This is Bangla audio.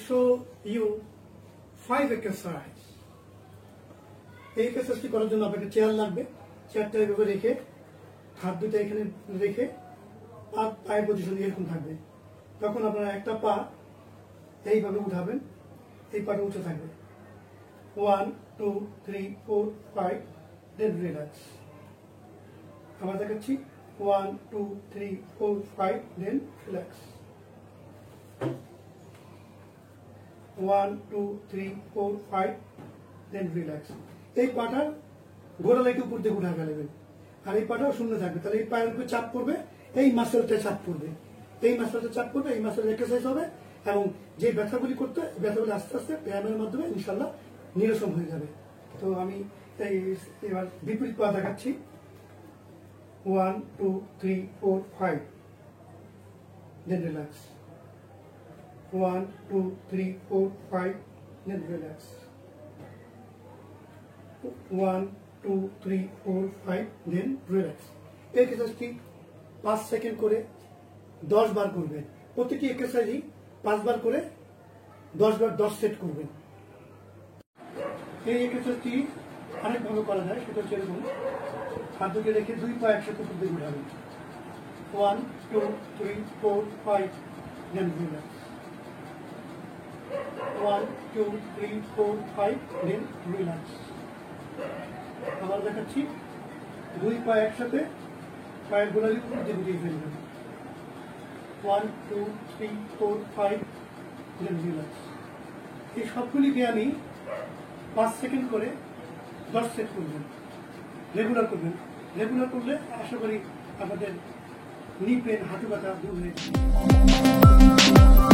show you 5 exercise. এই এক্সারসাইজটি করার জন্য আপনাকে চেয়ার লাগবে। চেয়ারটা এইভাবে রেখে হাত দুটো এখানে রেখে আর পায়ের পজিশন এরকম থাকবে। তখন আপনারা একটা পা এইভাবে উঠাবেন, এই পাটা উঠে থাকবে। 1 2 3 4 5 দেন রিল্যাক্স। আবার দেখাচ্ছি 1 2 3 4 5 দেন রিল্যাক্স। 1 2 3 4 5 দেন রিল্যাক্স। এই পাটা গোড়ালিকে উপর দিকে উঠা ফেলবেন আর এই পাটাও শূন্য থাকবে। তাহলে এই পায়ের উপর চাপ পড়বে, এই মাসেলটা চাপ পড়বে, এই মাসেলটা চাপ পড়বে, এই মাসেল এক্সারসাইজ হবে এবং যে ব্যথাগুলি করতে ব্যথাগুলি আস্তে আস্তে ব্যায়ামের মাধ্যমে ইনশাল্লাহ নিরসন হয়ে যাবে। তো আমি এবার বিপরীত পা দেখাচ্ছি। 1 2 3 4 5 দেন রিল্যাক্স। 1 2 3 4 5 দেন রিল্যাক্স। 1 2 3 4 5 দেন রিল্যাক্স। এই এক্সারসাইজটি 5 সেকেন্ড করে 10 বার করবেন। প্রতিটি এক্সারসাইজই 5 বার করে 10 বার 10 সেট করবেন। এই এক্সারসাইজটি অনেক ভালো করা যায়। সেটা হচ্ছে এরকম, হাত দুটো রেখে দুই পা একসাথে উপর দিকে উঠাবেন। 1 2 3 4 5 দেন রিল্যাক্স। 1 2 3 4 5 দেন রিল্যাক্স। আবার দেখাচ্ছি, দুই পা একসাথে পায়ের গোড়ালি উপর দিকে উঠিয়ে ফেলবেন। 1 2 3 4 5 দেন রিল্যাক্স। এই সবগুলি ব্যায়ামই 5 সেকেন্ড করে 10 সেট করবেন। রেগুলার করবেন। রেগুলার করলে আশা করি আপনাদের নি পেন, হাঁটু ব্যথা দূর হয়ে যাবে।